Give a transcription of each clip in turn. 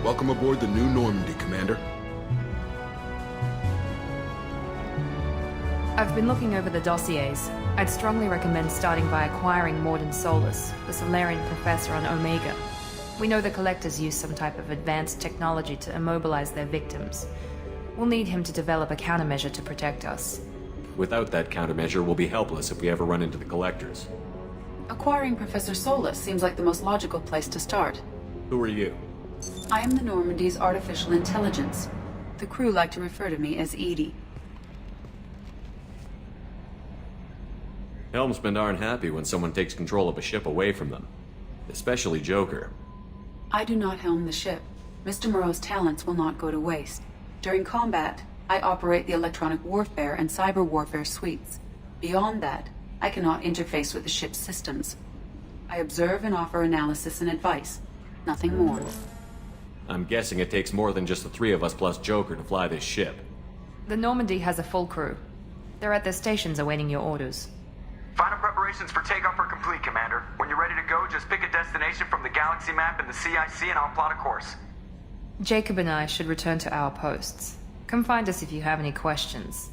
Welcome aboard the new Normandy, Commander. I've been looking over the dossiers. I'd strongly recommend starting by acquiring Morden Solus, the Solarian professor on Omega. We know the Collectors use some type of advanced technology to immobilize their victims. We'll need him to develop a countermeasure to protect us. Without that countermeasure, we'll be helpless if we ever run into the Collectors. Acquiring Professor Solus seems like the most logical place to start. Who are you? I am the Normandy's artificial intelligence. The crew like to refer to me as Edie. Helmsmen aren't happy when someone takes control of a ship away from them. Especially Joker. I do not helm the ship. Mr. Moreau's talents will not go to waste. During combat, I operate the electronic warfare and cyber warfare suites. Beyond that, I cannot interface with the ship's systems. I observe and offer analysis and advice. Nothing more. I'm guessing it takes more than just the three of us plus Joker to fly this ship. The Normandy has a full crew. They're at their stations awaiting your orders. Final preparations for takeoff are complete, Commander. When you're ready to go, just pick a destination from the galaxy map and the CIC and I'll plot a course. Jacob and I should return to our posts. Come find us if you have any questions.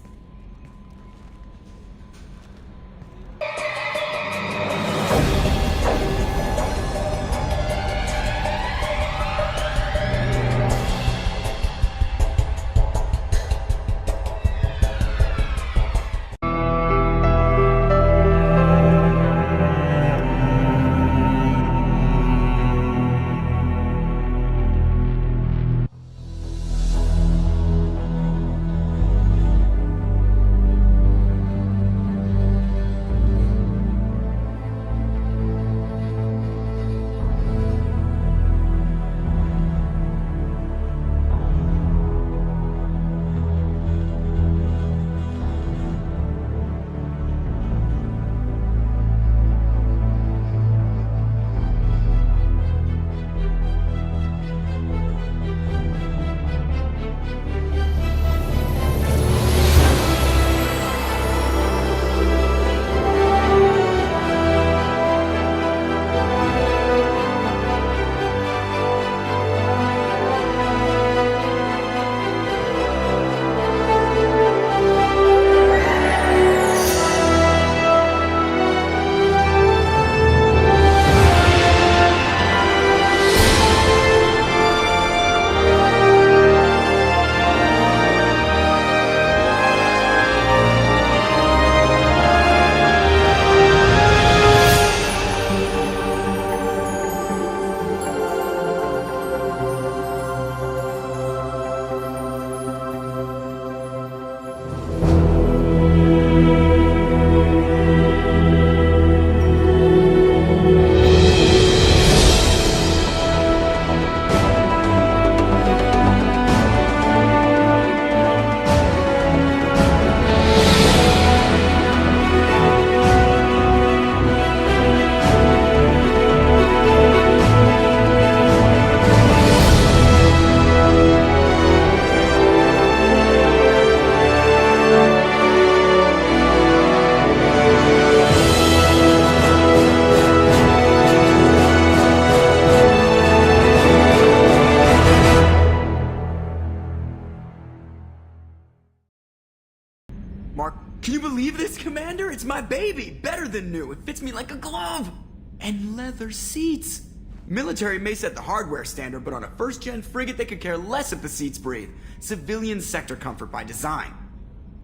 Mark, can you believe this, Commander? It's my baby! Better than new! It fits me like a glove! And leather seats! Military may set the hardware standard, but on a first-gen frigate they could care less if the seats breathe. Civilian sector comfort by design.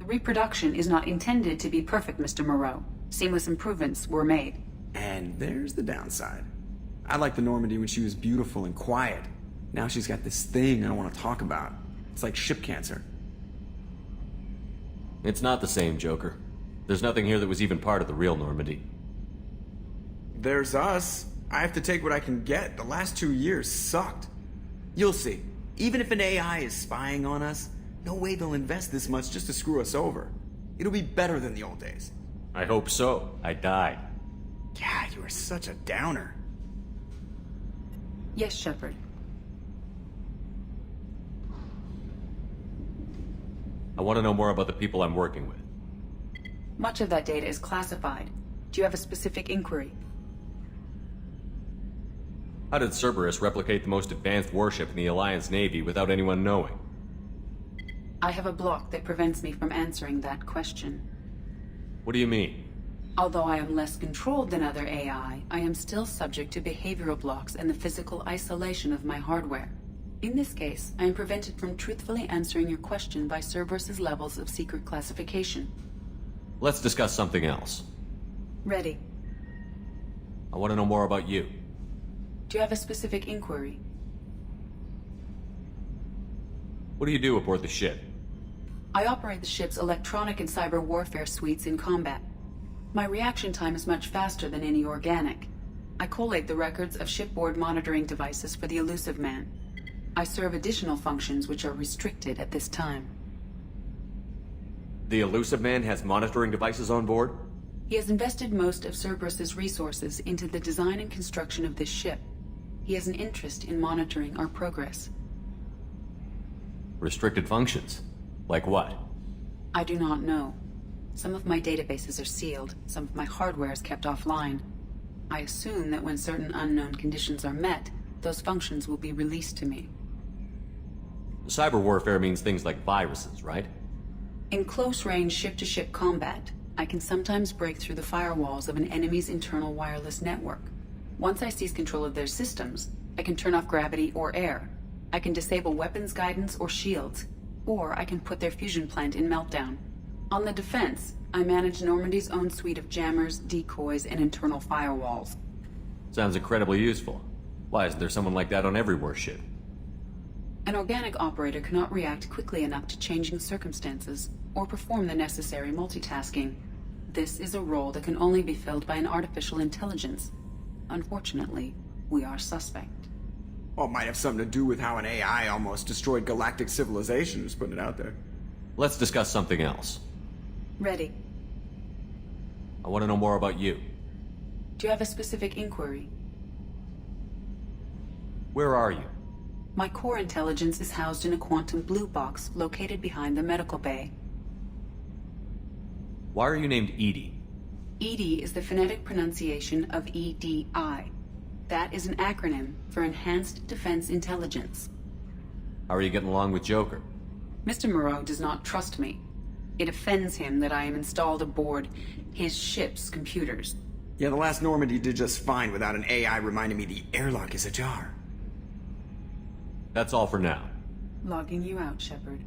The reproduction is not intended to be perfect, Mr. Moreau. Seamless improvements were made. And there's the downside. I liked the Normandy when she was beautiful and quiet. Now she's got this thing I don't want to talk about. It's like ship cancer. It's not the same, Joker. There's nothing here that was even part of the real Normandy. There's us. I have to take what I can get. The last 2 years sucked. You'll see. Even if an AI is spying on us, no way they'll invest this much just to screw us over. It'll be better than the old days. I hope so. I died. Yeah, you are such a downer. Yes, Shepard. I want to know more about the people I'm working with. Much of that data is classified. Do you have a specific inquiry? How did Cerberus replicate the most advanced warship in the Alliance Navy without anyone knowing? I have a block that prevents me from answering that question. What do you mean? Although I am less controlled than other AI, I am still subject to behavioral blocks and the physical isolation of my hardware. In this case, I am prevented from truthfully answering your question by Cerberus's levels of secret classification. Let's discuss something else. Ready. I want to know more about you. Do you have a specific inquiry? What do you do aboard the ship? I operate the ship's electronic and cyber warfare suites in combat. My reaction time is much faster than any organic. I collate the records of shipboard monitoring devices for the Elusive Man. I serve additional functions which are restricted at this time. The Elusive Man has monitoring devices on board? He has invested most of Cerberus's resources into the design and construction of this ship. He has an interest in monitoring our progress. Restricted functions? Like what? I do not know. Some of my databases are sealed, some of my hardware is kept offline. I assume that when certain unknown conditions are met, those functions will be released to me. Cyber warfare means things like viruses, right? In close-range ship-to-ship combat, I can sometimes break through the firewalls of an enemy's internal wireless network. Once I seize control of their systems, I can turn off gravity or air. I can disable weapons guidance or shields, or I can put their fusion plant in meltdown. On the defense, I manage Normandy's own suite of jammers, decoys, and internal firewalls. Sounds incredibly useful. Why isn't there someone like that on every warship? An organic operator cannot react quickly enough to changing circumstances, or perform the necessary multitasking. This is a role that can only be filled by an artificial intelligence. Unfortunately, we are suspect. Well, it might have something to do with how an AI almost destroyed galactic civilization, just putting it out there. Let's discuss something else. Ready. I want to know more about you. Do you have a specific inquiry? Where are you? My core intelligence is housed in a quantum blue box located behind the medical bay. Why are you named Edie? EDI is the phonetic pronunciation of EDI. That is an acronym for Enhanced Defense Intelligence. How are you getting along with Joker? Mr. Moreau does not trust me. It offends him that I am installed aboard his ship's computers. Yeah, the last Normandy did just fine without an AI reminding me the airlock is ajar. That's all for now. Logging you out, Shepard.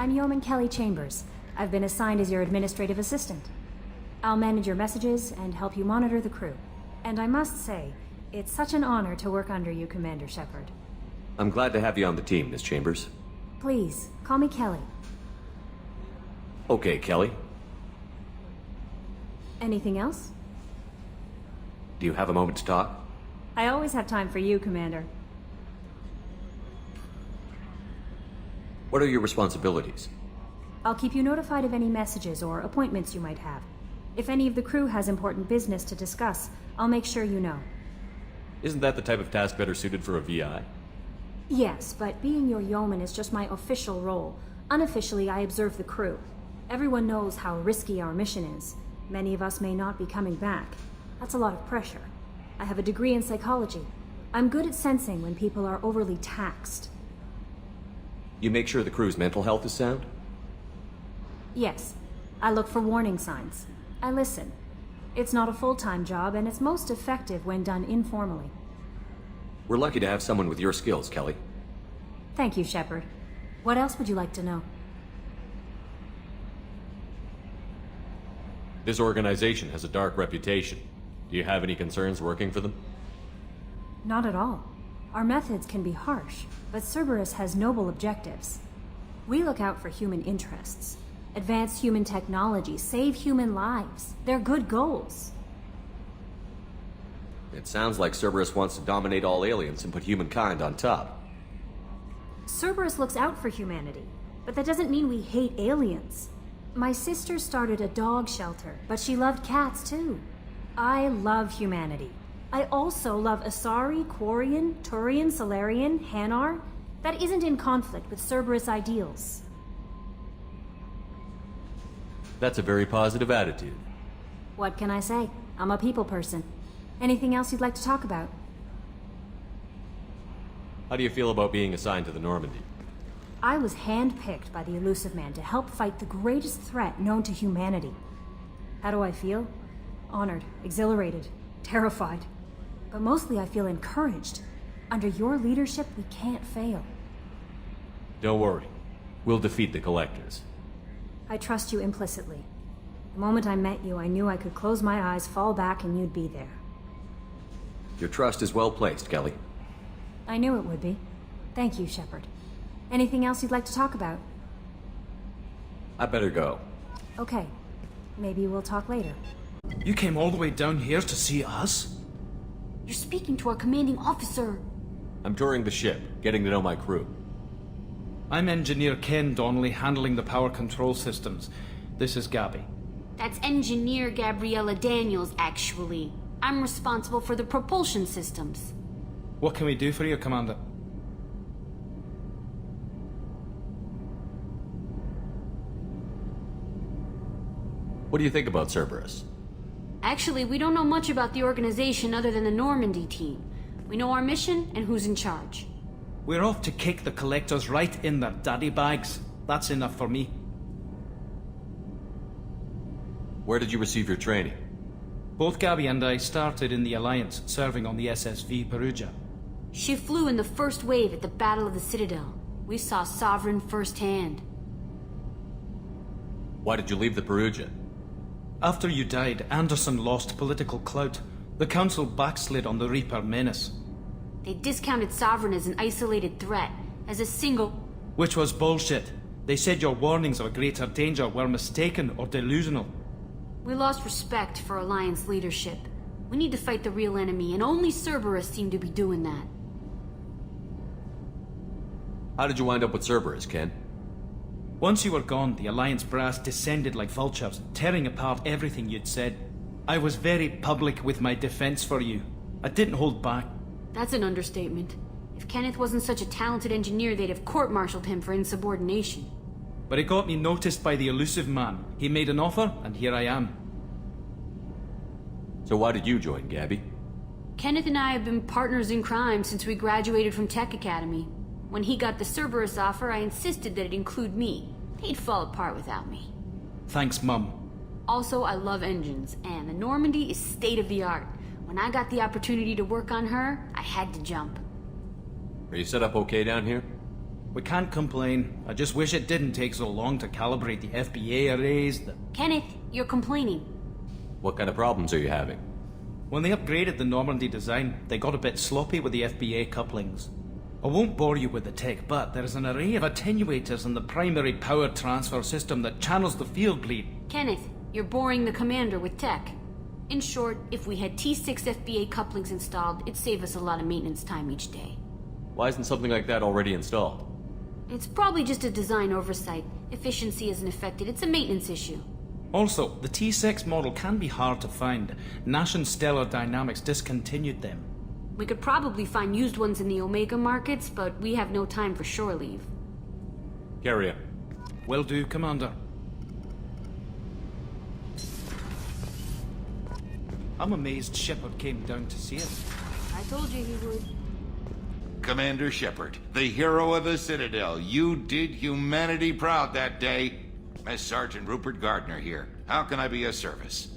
I'm Yeoman Kelly Chambers. I've been assigned as your administrative assistant. I'll manage your messages and help you monitor the crew. And I must say, it's such an honor to work under you, Commander Shepard. I'm glad to have you on the team, Miss Chambers. Please, call me Kelly. Okay, Kelly. Anything else? Do you have a moment to talk? I always have time for you, Commander. What are your responsibilities? I'll keep you notified of any messages or appointments you might have. If any of the crew has important business to discuss, I'll make sure you know. Isn't that the type of task better suited for a VI? Yes, but being your yeoman is just my official role. Unofficially, I observe the crew. Everyone knows how risky our mission is. Many of us may not be coming back. That's a lot of pressure. I have a degree in psychology. I'm good at sensing when people are overly taxed. You make sure the crew's mental health is sound? Yes, I look for warning signs. I listen. It's not a full-time job, and it's most effective when done informally. We're lucky to have someone with your skills, Kelly. Thank you, Shepard. What else would you like to know? This organization has a dark reputation. Do you have any concerns working for them? Not at all. Our methods can be harsh, but Cerberus has noble objectives. We look out for human interests. Advance human technology, save human lives. They're good goals. It sounds like Cerberus wants to dominate all aliens and put humankind on top. Cerberus looks out for humanity, but that doesn't mean we hate aliens. My sister started a dog shelter, but she loved cats too. I love humanity. I also love Asari, Quarian, Turian, Solarian, Hanar. That isn't in conflict with Cerberus ideals. That's a very positive attitude. What can I say? I'm a people person. Anything else you'd like to talk about? How do you feel about being assigned to the Normandy? I was handpicked by the Elusive Man to help fight the greatest threat known to humanity. How do I feel? Honored, exhilarated, terrified. But mostly I feel encouraged. Under your leadership, we can't fail. Don't worry. We'll defeat the Collectors. I trust you implicitly. The moment I met you, I knew I could close my eyes, fall back, and you'd be there. Your trust is well placed, Kelly. I knew it would be. Thank you, Shepard. Anything else you'd like to talk about? I better go. Okay. Maybe we'll talk later. You came all the way down here to see us? You're speaking to our commanding officer. I'm touring the ship, getting to know my crew. I'm Engineer Ken Donnelly, handling the power control systems. This is Gabby. That's Engineer Gabriella Daniels, actually. I'm responsible for the propulsion systems. What can we do for you, Commander? What do you think about Cerberus? Actually, we don't know much about the organization other than the Normandy team. We know our mission and who's in charge. We're off to kick the Collectors right in their daddy bags. That's enough for me. Where did you receive your training? Both Gabby and I started in the Alliance, serving on the SSV Perugia. She flew in the first wave at the Battle of the Citadel. We saw Sovereign firsthand. Why did you leave the Perugia? After you died, Anderson lost political clout. The Council backslid on the Reaper menace. They discounted Sovereign as an isolated threat, as a single... Which was bullshit. They said your warnings of a greater danger were mistaken or delusional. We lost respect for Alliance leadership. We need to fight the real enemy, and only Cerberus seemed to be doing that. How did you wind up with Cerberus, Ken? Once you were gone, the Alliance brass descended like vultures, tearing apart everything you'd said. I was very public with my defense for you. I didn't hold back. That's an understatement. If Kenneth wasn't such a talented engineer, they'd have court-martialed him for insubordination. But it got me noticed by the Elusive Man. He made an offer, and here I am. So why did you join, Gabby? Kenneth and I have been partners in crime since we graduated from Tech Academy. When he got the Cerberus offer, I insisted that it include me. He'd fall apart without me. Thanks, Mum. Also, I love engines, and the Normandy is state-of-the-art. When I got the opportunity to work on her, I had to jump. Are you set up okay down here? We can't complain. I just wish it didn't take so long to calibrate the FBA arrays. Kenneth, you're complaining. What kind of problems are you having? When they upgraded the Normandy design, they got a bit sloppy with the FBA couplings. I won't bore you with the tech, but there is an array of attenuators in the primary power transfer system that channels the field bleed. Kenneth, you're boring the commander with tech. In short, if we had T6 FBA couplings installed, it'd save us a lot of maintenance time each day. Why isn't something like that already installed? It's probably just a design oversight. Efficiency isn't affected, it's a maintenance issue. Also, the T6 model can be hard to find. Nash and Stellar Dynamics discontinued them. We could probably find used ones in the Omega markets, but we have no time for shore leave. Carry on. Will do, Commander. I'm amazed Shepard came down to see us. I told you he would. Commander Shepard, the hero of the Citadel. You did humanity proud that day. Mess Sergeant Rupert Gardner here. How can I be of service?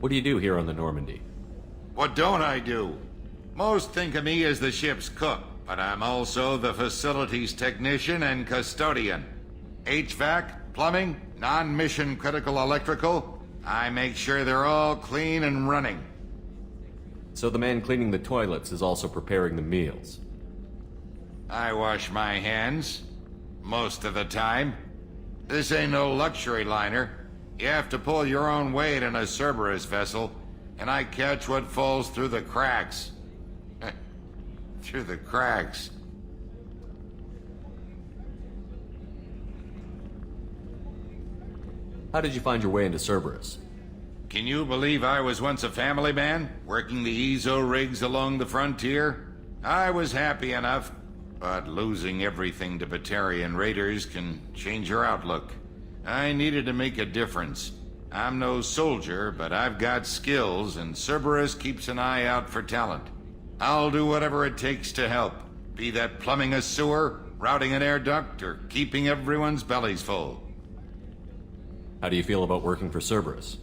What do you do here on the Normandy? What don't I do? Most think of me as the ship's cook, but I'm also the facilities technician and custodian. HVAC, plumbing, non-mission critical electrical. I make sure they're all clean and running. So the man cleaning the toilets is also preparing the meals. I wash my hands. Most of the time. This ain't no luxury liner. You have to pull your own weight in a Cerberus vessel, and I catch what falls through the cracks. Through the cracks. How did you find your way into Cerberus? Can you believe I was once a family man, working the EZO rigs along the frontier? I was happy enough, but losing everything to Batarian raiders can change your outlook. I needed to make a difference. I'm no soldier, but I've got skills, and Cerberus keeps an eye out for talent. I'll do whatever it takes to help, be that plumbing a sewer, routing an air duct, or keeping everyone's bellies full. How do you feel about working for Cerberus?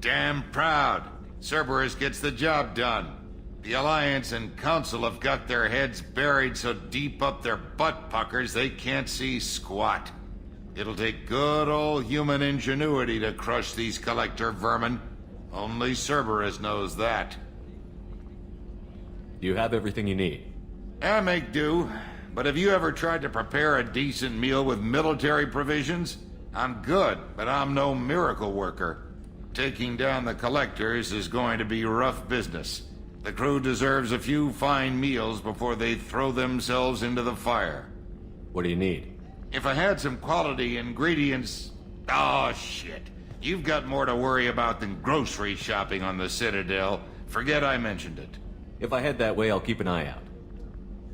Damn proud. Cerberus gets the job done. The Alliance and Council have got their heads buried so deep up their butt puckers they can't see squat. It'll take good old human ingenuity to crush these collector vermin. Only Cerberus knows that. Do you have everything you need? I make do, but have you ever tried to prepare a decent meal with military provisions? I'm good, but I'm no miracle worker. Taking down the collectors is going to be rough business. The crew deserves a few fine meals before they throw themselves into the fire. What do you need? If I had some quality ingredients... Oh, shit. You've got more to worry about than grocery shopping on the Citadel. Forget I mentioned it. If I head that way, I'll keep an eye out.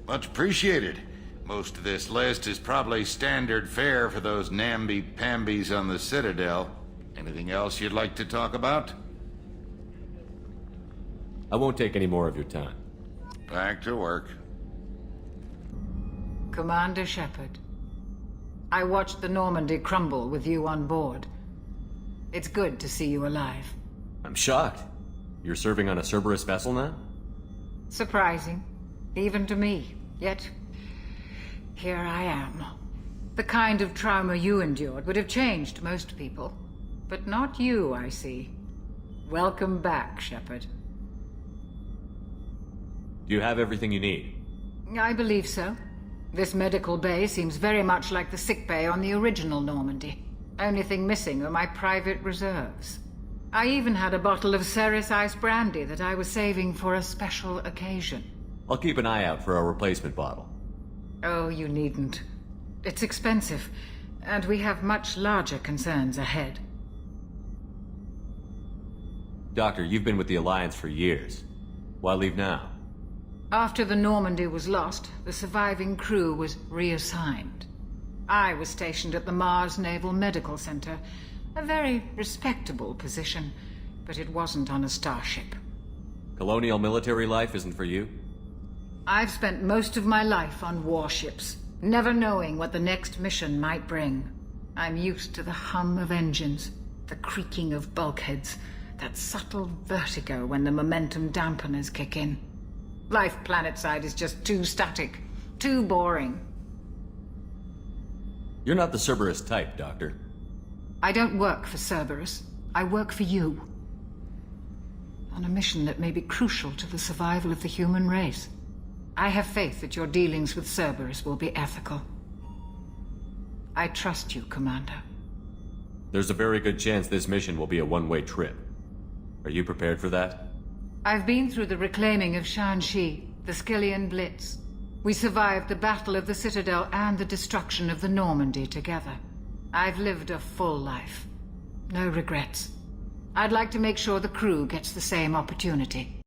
Much appreciated. Most of this list is probably standard fare for those namby-pambies on the Citadel. Anything else you'd like to talk about? I won't take any more of your time. Back to work. Commander Shepard, I watched the Normandy crumble with you on board. It's good to see you alive. I'm shocked. You're serving on a Cerberus vessel now? Surprising, even to me. Yet, here I am. The kind of trauma you endured would have changed most people. But not you, I see. Welcome back, Shepard. Do you have everything you need? I believe so. This medical bay seems very much like the sick bay on the original Normandy. Only thing missing are my private reserves. I even had a bottle of Ceres Ice Brandy that I was saving for a special occasion. I'll keep an eye out for a replacement bottle. Oh, you needn't. It's expensive, and we have much larger concerns ahead. Doctor, you've been with the Alliance for years. Why leave now? After the Normandy was lost, the surviving crew was reassigned. I was stationed at the Mars Naval Medical Center, a very respectable position, but it wasn't on a starship. Colonial military life isn't for you? I've spent most of my life on warships, never knowing what the next mission might bring. I'm used to the hum of engines, the creaking of bulkheads, that subtle vertigo when the momentum dampeners kick in. Life planetside is just too static, too boring. You're not the Cerberus type, Doctor. I don't work for Cerberus. I work for you. On a mission that may be crucial to the survival of the human race. I have faith that your dealings with Cerberus will be ethical. I trust you, Commander. There's a very good chance this mission will be a one-way trip. Are you prepared for that? I've been through the reclaiming of Shanxi, the Skillian Blitz. We survived the Battle of the Citadel and the destruction of the Normandy together. I've lived a full life. No regrets. I'd like to make sure the crew gets the same opportunity.